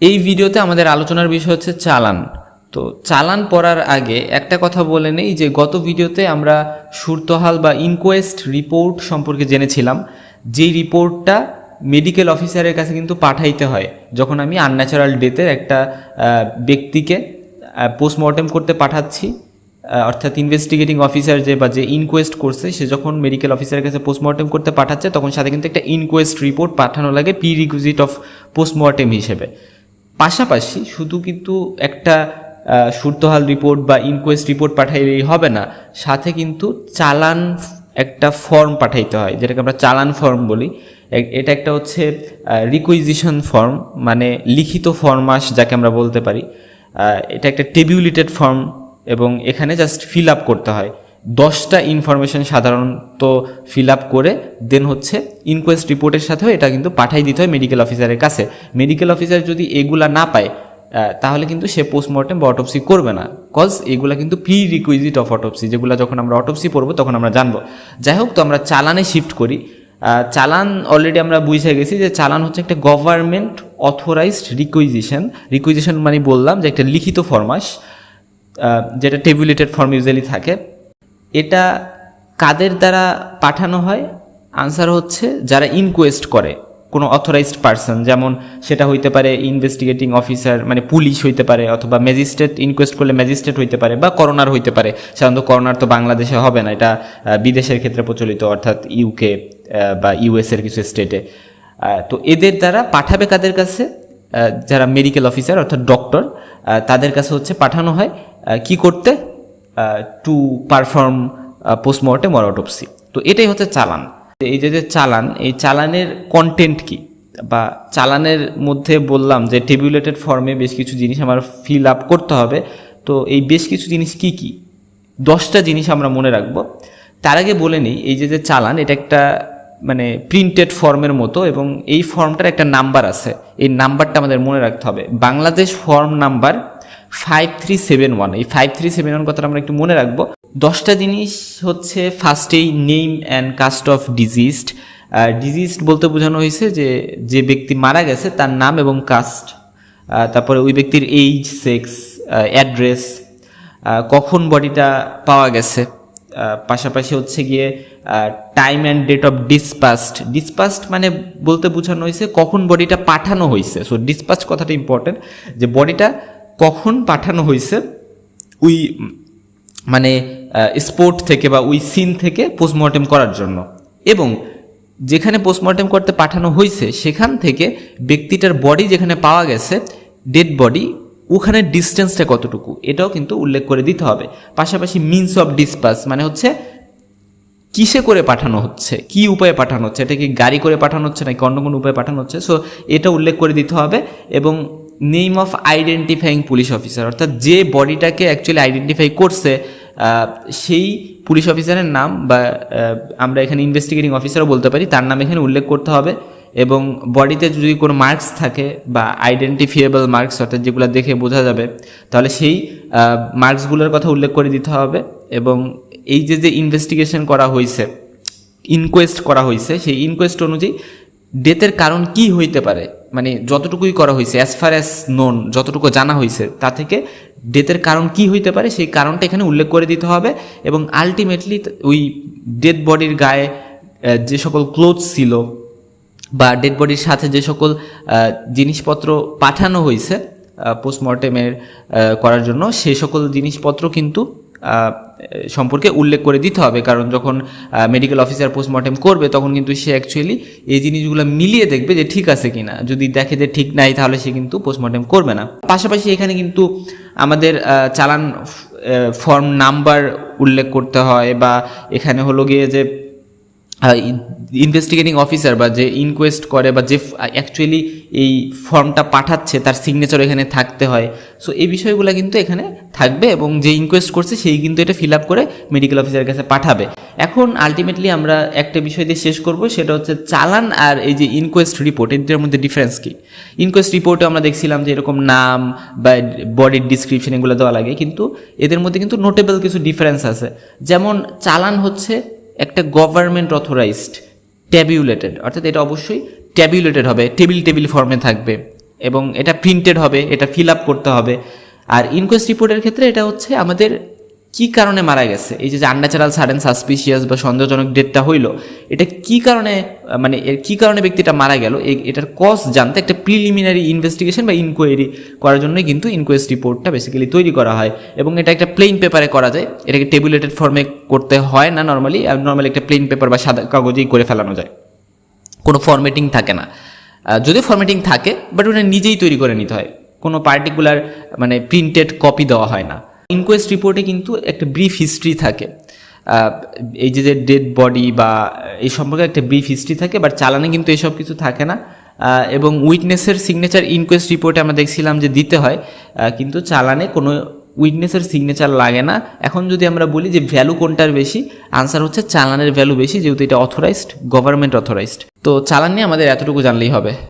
এই ভিডিওতে আমাদের আলোচনার বিষয় হচ্ছে চালান। তো চালান পড়ার আগে একটা কথা বলে নেই যে গত ভিডিওতে আমরা সুরতহাল বা ইনকোয়েস্ট রিপোর্ট সম্পর্কে জেনেছিলাম, যেই রিপোর্টটা মেডিকেল অফিসারের কাছে কিন্তু পাঠাইতে হয় যখন আমি আনন্যাচারাল ডেথে একটা ব্যক্তিকে পোস্টমর্টেম করতে পাঠাচ্ছি, অর্থাৎ ইনভেস্টিগেটিং অফিসার যে ইনকোয়েস্ট করছে সে যখন মেডিকেল অফিসারের কাছে পোস্টমর্টেম করতে পাঠাচ্ছে তখন সাথে কিন্তু একটা ইনকোয়েস্ট রিপোর্ট পাঠানো লাগে প্রি রিকুইজিট অফ পোস্টমর্টেম হিসেবে। পাশাপাশি শুধু কিন্তু একটা সুরতহাল রিপোর্ট বা ইনকোয়েস্ট রিপোর্ট পাঠাইলেই হবে না, সাথে কিন্তু চালান একটা ফর্ম পাঠাইতে হয় যেটাকে আমরা চালান ফর্ম বলি। এটা একটা হচ্ছে রিকুইজিশন ফর্ম, মানে লিখিত ফরমাস যাকে আমরা বলতে পারি। এটা একটা টেবিউলেটেড ফর্ম এবং এখানে জাস্ট ফিল আপ করতে হয় 10টা ইনফরমেশন সাধারণত ফিল আপ করে দেন হচ্ছে ইনকোয়েস্ট রিপোর্টের সাথেও এটা কিন্তু পাঠাই দিতে হয় মেডিকেল অফিসারের কাছে। মেডিকেল অফিসার যদি এগুলা না পায় তাহলে কিন্তু সে পোস্টমর্টেম বা অটোপসি করবে না, কজ এগুলা কিন্তু প্রি রিকুইজিট অফ অটোপসি, যেগুলো যখন আমরা অটোপসি পড়বো তখন আমরা জানবো। যাই হোক, তো আমরা চালানে শিফট করি। চালান অলরেডি আমরা বুঝে গেছি যে চালান হচ্ছে একটা গভর্নমেন্ট অথরাইজড রিকুইজিশন মানে বললাম যে একটা লিখিত ফরমাস, যেটা টেবুলেটেড ফর্ম ইউজুয়ালি থাকে। এটা কাদের দ্বারা পাঠানো হয়? আনসার হচ্ছে যারা ইনকোয়েস্ট করে, কোনো অথরাইজড পারসন, যেমন সেটা হইতে পারে ইনভেস্টিগেটিং অফিসার মানে পুলিশ হইতে পারে, অথবা ম্যাজিস্ট্রেট, ইনকোয়েস্ট করলে ম্যাজিস্ট্রেট হইতে পারে, বা করোনার হইতে পারে। সাধারণত করোনার তো বাংলাদেশে হবে না, এটা বিদেশের ক্ষেত্রে প্রচলিত, অর্থাৎ ইউকে বা ইউএসের কিছু স্টেটে। তো এদের দ্বারা পাঠাবে কাদের কাছে? যারা মেডিকেল অফিসার অর্থাৎ ডক্টর, তাদের কাছে হচ্ছে পাঠানো হয় কি করতে? To perform postmortem or autopsy. তো এটাই হচ্ছে চালান। এই যে চালান, এই চালানের কন্টেন্ট কি, বা চালানের মধ্যে বললাম যে টেবুলেটেড ফর্মে বেশ কিছু জিনিস আমার ফিল আপ করতে হবে। তো এই বেশ কিছু জিনিস কি কি? 10টা জিনিস আমরা মনে রাখবো। তার আগে বলে নিই, এই যে চালান এটা একটা মানে প্রিন্টেড ফর্মের মতো, এবং এই ফর্মটার একটা নাম্বার আছে, এই নাম্বারটা আমাদের মনে রাখতে হবে। Bangladesh form number 5371। এই 5371 কথাটা আমরা একটু মনে রাখবো। 10টা জিনিস হচ্ছে ফার্স্টেই name and cause of diseased. Diseased বলতে বোঝানো হয়েছে যে ব্যক্তি মারা গেছে তার নাম এবং কাস্ট, তারপরে ওই ব্যক্তির এইজ, সেক্স, অ্যাড্রেস, কখন বডিটা পাওয়া গেছে, পাশাপাশি হচ্ছে গিয়ে টাইম অ্যান্ড ডেট অফ ডিসপাস্ট মানে বলতে বোঝানো হয়েছে কখন বডিটা পাঠানো হয়েছে। সো ডিসপাস্ট কথাটা ইম্পর্টেন্ট, যে বডিটা কখন পাঠানো হয়েছে ওই মানে স্পট থেকে বা ওই সিন থেকে পোস্টমর্টেম করার জন্য, এবং যেখানে পোস্টমর্টেম করতে পাঠানো হয়েছে সেখান থেকে ব্যক্তিটার বডি যেখানে পাওয়া গেছে, ডেড বডি, ওখানে ডিস্টেন্সটা কতটুকু, এটাও কিন্তু উল্লেখ করে দিতে হবে। পাশাপাশি মিনস অফ ডিসপাস মানে হচ্ছে কিসে করে পাঠানো হচ্ছে, কি উপায়ে পাঠানো হচ্ছে, এটা কি গাড়ি করে পাঠানো হচ্ছে নাকি অন্য কোনো উপায়ে পাঠানো হচ্ছে, সো এটা উল্লেখ করে দিতে হবে। এবং name of identifying police officer, অর্থাৎ যে বডিটাকে অ্যাকচুয়ালি আইডেন্টিফাই করছে সেই পুলিশ অফিসারের নাম, বা আমরা এখানে ইনভেস্টিগেটিং অফিসারও বলতে পারি, তার নাম এখানে উল্লেখ করতে হবে। এবং বডিতে যদি কোনো মার্কস থাকে বা আইডেন্টিফিয়েবল মার্কস, অর্থাৎ যেগুলো দেখে বোঝা যাবে, তাহলে সেই মার্কসগুলোর কথা উল্লেখ করে দিতে হবে। এবং এই যে ইনভেস্টিগেশন করা হয়েছে, ইনকোয়েস্ট করা হয়েছে, সেই ইনকোয়েস্ট অনুযায়ী ডেথের কারণ কি হইতে পারে, মানে যতটুকুই করা হয়েছে অ্যাজ ফার অ্যাজ নোন, যতটুকু জানা হয়েছে তা থেকে ডেথের কারণ কি হইতে পারে সেই কারণটা এখানে উল্লেখ করে দিতে হবে। এবং আলটিমেটলি ওই ডেড বডির গায়ে যে সকল ক্লোথস ছিল বা ডেড বডির সাথে যে সকল জিনিসপত্র পাঠানো হয়েছে পোস্টমর্টেমের করার জন্য, সে সকল জিনিসপত্র কিন্তু সম্পর্কে উল্লেখ করে দিতে হবে। কারণ যখন মেডিকেল অফিসার পোস্টমর্টেম করবে তখন কিন্তু সে অ্যাকচুয়ালি এই জিনিসগুলো মিলিয়ে দেখবে যে ঠিক আছে কিনা। যদি দেখে যে ঠিক নাই তাহলে সে কিন্তু পোস্টমর্টেম করবে না। পাশাপাশি এখানে কিন্তু আমাদের চালান ফর্ম নাম্বার উল্লেখ করতে হয়, বা এখানে হলো গিয়ে যে ইনভেস্টিগেটিং অফিসার বা যে ইনকোয়েস্ট করে বা যে অ্যাকচুয়ালি এই ফর্মটা পাঠাচ্ছে তার সিগনেচার এখানে থাকতে হয়। সো এই বিষয়গুলো কিন্তু এখানে থাকবে, এবং যে ইনকোয়েস্ট করছে সেই কিন্তু এটা ফিল আপ করে মেডিকেল অফিসারের কাছে পাঠাবে। এখন আলটিমেটলি আমরা একটা বিষয় দিয়ে শেষ করব, সেটা হচ্ছে চালান আর এই যে ইনকোয়েস্ট রিপোর্ট, এদের মধ্যে ডিফারেন্স কি। ইনকোয়েস্ট রিপোর্টে আমরা দেখছিলাম যে এরকম নাম বা বডির ডিসক্রিপশন এগুলো দেওয়া লাগে, কিন্তু এদের মধ্যে কিন্তু নোটেবল কিছু ডিফারেন্স আছে। যেমন চালান হচ্ছে একটা গভর্নমেন্ট অথরাইজড ট্যাবুলেটেড, অর্থাৎ এটা অবশ্যই ট্যাবুলেটেড হবে, টেবিল ফর্মে থাকবে। এবং এটা প্রিন্টেড হবে, এটা ফিল আপ করতে হবে। আর ইনকোয়েস্ট রিপোর্টের ক্ষেত্রে এটা হচ্ছে আমাদের কি কারণে মারা গেছে, এই যে আনন্যাচারাল সাডেন সাসপিশিয়াস বা সন্দেহজনক ডেথটা হইলো, এটা কি কারণে, মানে এর কী কারণে ব্যক্তিটা মারা গেল, এটার কজ জানতে একটা প্রিলিমিনারি ইনভেস্টিগেশন বা ইনকোয়ারি করার জন্যই কিন্তু ইনকোয়েস্ট রিপোর্টটা বেসিক্যালি তৈরি করা হয়। এবং এটা একটা প্লেন পেপারে করা যায়, এটাকে টেবুলেটেড ফর্মে করতে হয় না নর্মালি একটা প্লেন পেপার বা সাদা কাগজেই করে ফেলানো যায়, কোনো ফরম্যাটিং থাকে না। যদিও ফরম্যাটিং থাকে, বাট ওটা নিজেই তৈরি করে নিতে হয়, কোনো পার্টিকুলার মানে প্রিন্টেড কপি দেওয়া হয় না। ইনকোয়েস্ট রিপোর্টে কিন্তু একটা ব্রিফ হিস্ট্রি থাকে, এই যে ডেড বডি বা এই সম্পর্কে একটা ব্রিফ হিস্ট্রি থাকে, বাট চালানে কিন্তু এসব কিছু থাকে না। এবং উইটনেসের সিগনেচার ইনকোয়েস্ট রিপোর্টে আমরা দেখছিলাম যে দিতে হয়, কিন্তু চালানে কোনো উইটনেসের সিগনেচার লাগে না। এখন যদি আমরা বলি যে ভ্যালু কোনটার বেশি, আনসার হচ্ছে চালানের ভ্যালু বেশি, যেহেতু এটা অথরাইজড, গভর্নমেন্ট অথরাইজড। তো চালান নিয়ে আমাদের এতটুকু জানলেই হবে।